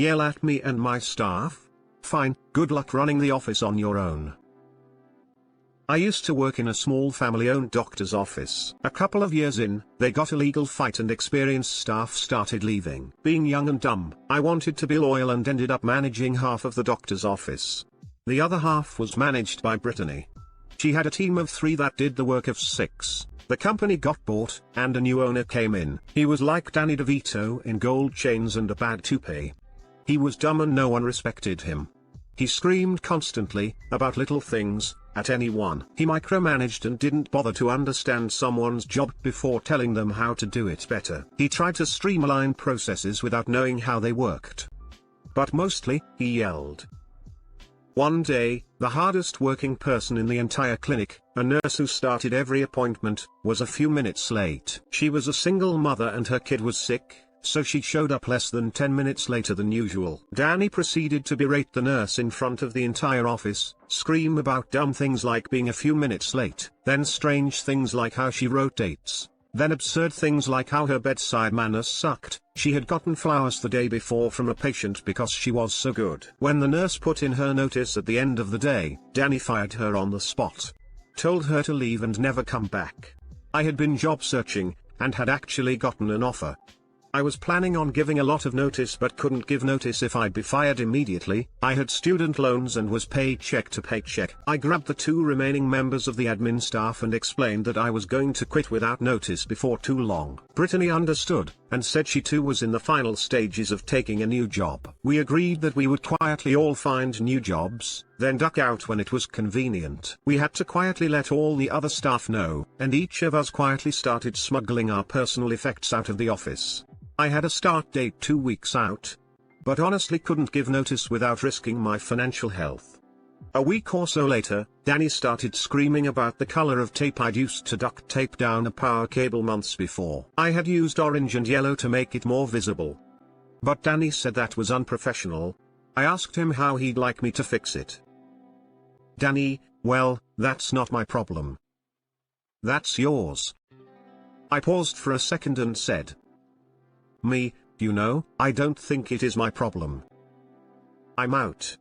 Yell at me and my staff? Fine, good luck running the office on your own. I used to work in a small family-owned doctor's office. A couple of years in, they got a legal fight and experienced staff started leaving. Being young and dumb, I wanted to be loyal and ended up managing half of the doctor's office. The other half was managed by Brittany. She had a team of 3 that did the work of 6. The company got bought, and a new owner came in. He was like Danny DeVito in gold chains and a bad toupee. He was dumb and no one respected him. He screamed constantly, about little things, at anyone. He micromanaged and didn't bother to understand someone's job before telling them how to do it better. He tried to streamline processes without knowing how they worked. But mostly, he yelled. One day, the hardest working person in the entire clinic, a nurse who started every appointment, was a few minutes late. She was a single mother and her kid was sick, so she showed up less than 10 minutes later than usual. Danny proceeded to berate the nurse in front of the entire office, scream about dumb things like being a few minutes late, then strange things like how she wrote dates, then absurd things like how her bedside manners sucked. She had gotten flowers the day before from a patient because she was so good. When the nurse put in her notice at the end of the day, Danny fired her on the spot. Told her to leave and never come back. I had been job searching, and had actually gotten an offer. I was planning on giving a lot of notice but couldn't give notice if I'd be fired immediately. I had student loans and was paycheck to paycheck. I grabbed the 2 remaining members of the admin staff and explained that I was going to quit without notice before too long. Brittany understood, and said she too was in the final stages of taking a new job. We agreed that we would quietly all find new jobs, then duck out when it was convenient. We had to quietly let all the other staff know, and each of us quietly started smuggling our personal effects out of the office. I had a start date 2 weeks out, but honestly couldn't give notice without risking my financial health. A week or so later, Danny started screaming about the color of tape I'd used to duct tape down a power cable months before. I had used orange and yellow to make it more visible. But Danny said that was unprofessional. I asked him how he'd like me to fix it. Danny, well, that's not my problem. That's yours. I paused for a second and said, Me, you know, I don't think it is my problem. I'm out.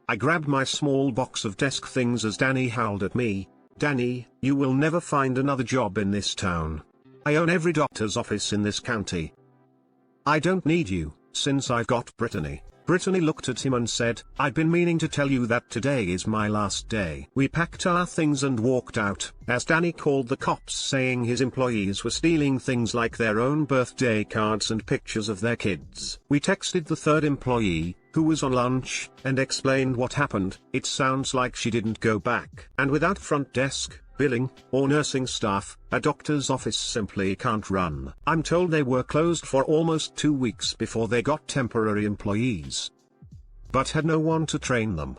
I grabbed my small box of desk things as Danny howled at me. Danny, you will never find another job in this town. I own every doctor's office in this county. I don't need you, since I've got Brittany. Brittany looked at him and said, I'd been meaning to tell you that today is my last day. We packed our things and walked out, as Danny called the cops saying his employees were stealing things like their own birthday cards and pictures of their kids. We texted the 3rd employee, who was on lunch, and explained what happened. It sounds like she didn't go back. And without front desk, billing, or nursing staff, a doctor's office simply can't run. I'm told they were closed for almost 2 weeks before they got temporary employees, but had no one to train them.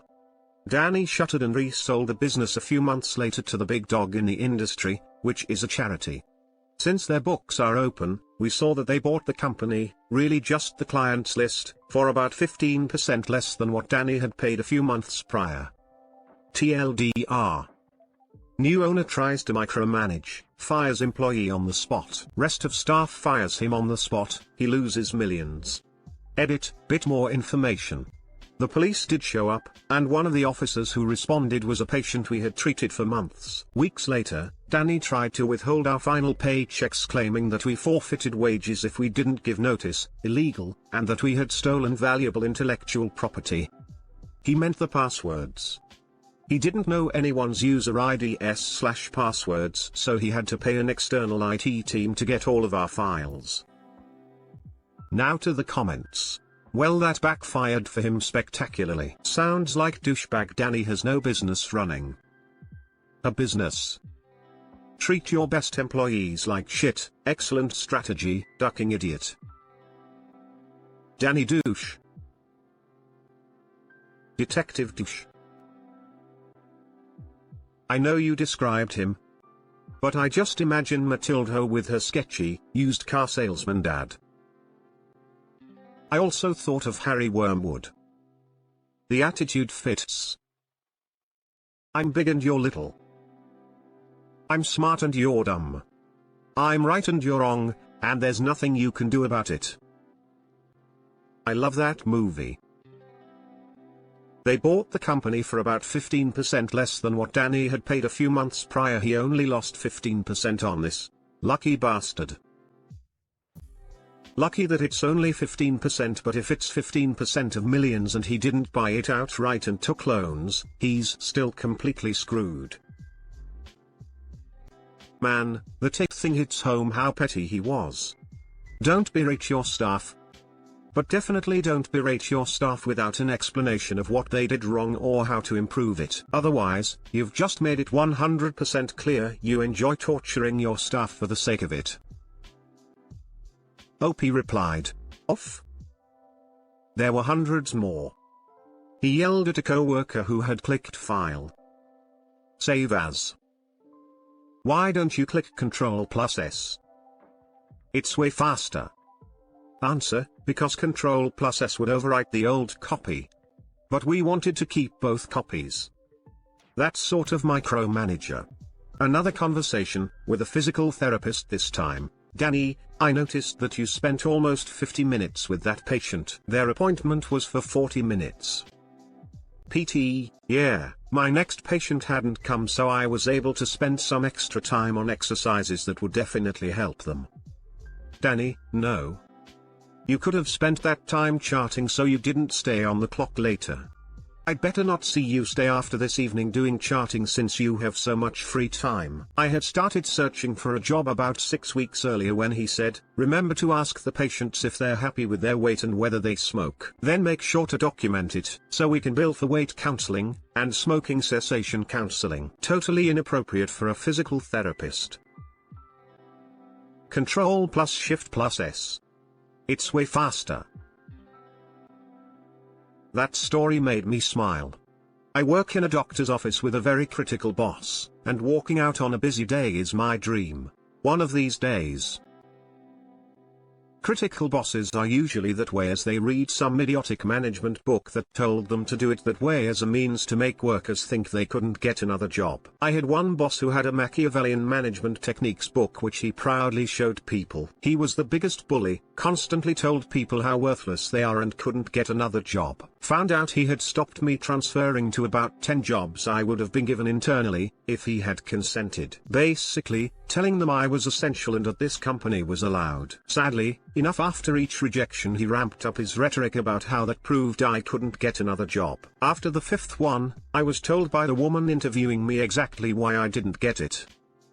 Danny shuttered and resold the business a few months later to the big dog in the industry, which is a charity. Since their books are open, we saw that they bought the company, really just the clients list, for about 15% less than what Danny had paid a few months prior. TLDR. New owner tries to micromanage, fires employee on the spot. Rest of staff fires him on the spot, he loses millions. Edit, bit more information. The police did show up, and one of the officers who responded was a patient we had treated for months. Weeks later, Danny tried to withhold our final paychecks claiming that we forfeited wages if we didn't give notice, illegal, and that we had stolen valuable intellectual property. He meant the passwords. He didn't know anyone's user IDs/passwords, so he had to pay an external IT team to get all of our files. Now to the comments. Well, that backfired for him spectacularly. Sounds like douchebag Danny has no business running a business. Treat your best employees like shit. Excellent strategy, ducking idiot. Danny douche. Detective douche. I know you described him, but I just imagine Matilda with her sketchy, used car salesman dad. I also thought of Harry Wormwood. The attitude fits. I'm big and you're little. I'm smart and you're dumb. I'm right and you're wrong, and there's nothing you can do about it. I love that movie. They bought the company for about 15% less than what Danny had paid a few months prior. He only lost 15% on this. Lucky bastard. Lucky that it's only 15%, but if it's 15% of millions and he didn't buy it outright and took loans, he's still completely screwed. Man, the tech thing hits home how petty he was. Don't berate your staff. But definitely don't berate your staff without an explanation of what they did wrong or how to improve it. Otherwise, you've just made it 100% clear you enjoy torturing your staff for the sake of it. OP replied, "Off?" There were hundreds more. He yelled at a co-worker who had clicked File. Save as. Why don't you click Ctrl+S? It's way faster. Answer, because Ctrl+S would overwrite the old copy. But we wanted to keep both copies. That's sort of micromanager. Another conversation, with a physical therapist this time. Danny, I noticed that you spent almost 50 minutes with that patient. Their appointment was for 40 minutes. PT, yeah, my next patient hadn't come, so I was able to spend some extra time on exercises that would definitely help them. Danny, no. You could have spent that time charting so you didn't stay on the clock later. I'd better not see you stay after this evening doing charting since you have so much free time. I had started searching for a job about 6 weeks earlier when he said, remember to ask the patients if they're happy with their weight and whether they smoke. Then make sure to document it, so we can bill for weight counseling, and smoking cessation counseling. Totally inappropriate for a physical therapist. Ctrl+Shift+S. It's way faster. That story made me smile. I work in a doctor's office with a very critical boss, and walking out on a busy day is my dream. One of these days. Critical bosses are usually that way, as they read some idiotic management book that told them to do it that way as a means to make workers think they couldn't get another job. I had one boss who had a Machiavellian management techniques book which he proudly showed people. He was the biggest bully, constantly told people how worthless they are and couldn't get another job. Found out he had stopped me transferring to about 10 jobs I would have been given internally, if he had consented. Basically, telling them I was essential and that this company was allowed. Sadly, enough after each rejection he ramped up his rhetoric about how that proved I couldn't get another job. After the 5th one, I was told by the woman interviewing me exactly why I didn't get it.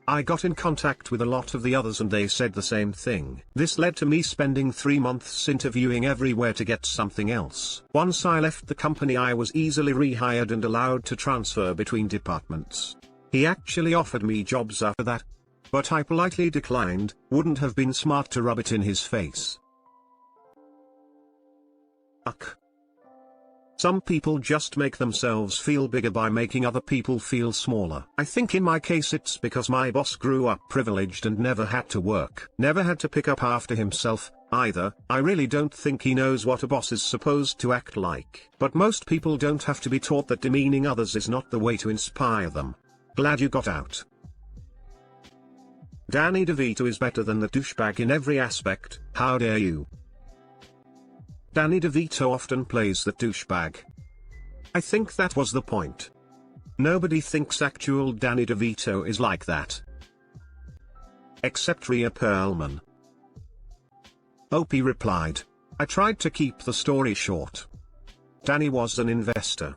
I got in contact with a lot of the others and they said the same thing. This led to me spending 3 months interviewing everywhere to get something else. Once I left the company I was easily rehired and allowed to transfer between departments. He actually offered me jobs after that. But I politely declined. Wouldn't have been smart to rub it in his face. Ugh. Some people just make themselves feel bigger by making other people feel smaller. I think in my case it's because my boss grew up privileged and never had to work. Never had to pick up after himself, either. I really don't think he knows what a boss is supposed to act like. But most people don't have to be taught that demeaning others is not the way to inspire them. Glad you got out. Danny DeVito is better than the douchebag in every aspect, how dare you. Danny DeVito often plays the douchebag. I think that was the point. Nobody thinks actual Danny DeVito is like that. Except Rhea Perlman. OP replied, I tried to keep the story short. Danny was an investor.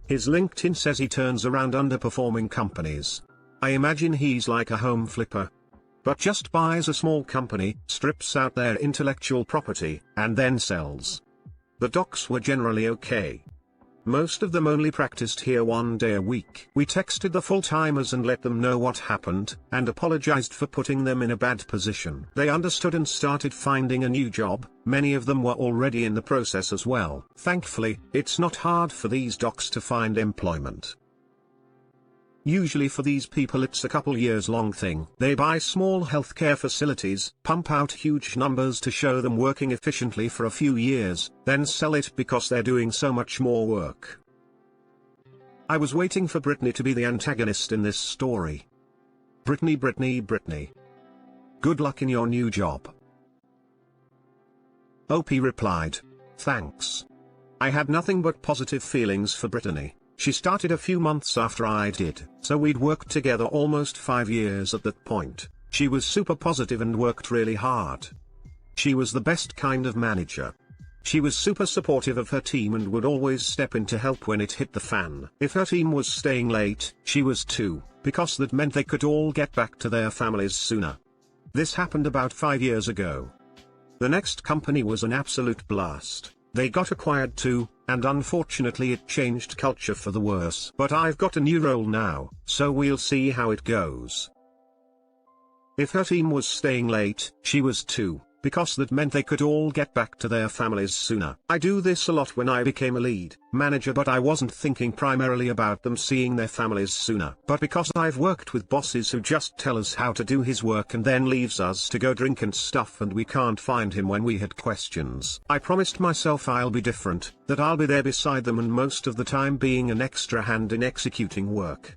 His LinkedIn says he turns around underperforming companies. I imagine he's like a home flipper. But just buys a small company, strips out their intellectual property, and then sells. The docs were generally okay. Most of them only practiced here 1 day a week. We texted the full-timers and let them know what happened, and apologized for putting them in a bad position. They understood and started finding a new job. Many of them were already in the process as well. Thankfully, it's not hard for these docs to find employment. Usually for these people it's a couple years long thing. They buy small healthcare facilities, pump out huge numbers to show them working efficiently for a few years, then sell it because they're doing so much more work. I was waiting for Brittany to be the antagonist in this story. Brittany. Good luck in your new job. OP replied, Thanks. I had nothing but positive feelings for Brittany. She started a few months after I did, so we'd worked together almost 5 years at that point. She was super positive and worked really hard. She was the best kind of manager. She was super supportive of her team and would always step in to help when it hit the fan. If her team was staying late, she was too, because that meant they could all get back to their families sooner. This happened about 5 years ago. The next company was an absolute blast. They got acquired too, and unfortunately it changed culture for the worse. But I've got a new role now, so we'll see how it goes. If her team was staying late, she was too, because that meant they could all get back to their families sooner. I do this a lot when I became a lead manager, but I wasn't thinking primarily about them seeing their families sooner. But because I've worked with bosses who just tell us how to do his work and then leaves us to go drink and stuff and we can't find him when we had questions, I promised myself I'll be different, that I'll be there beside them and most of the time being an extra hand in executing work.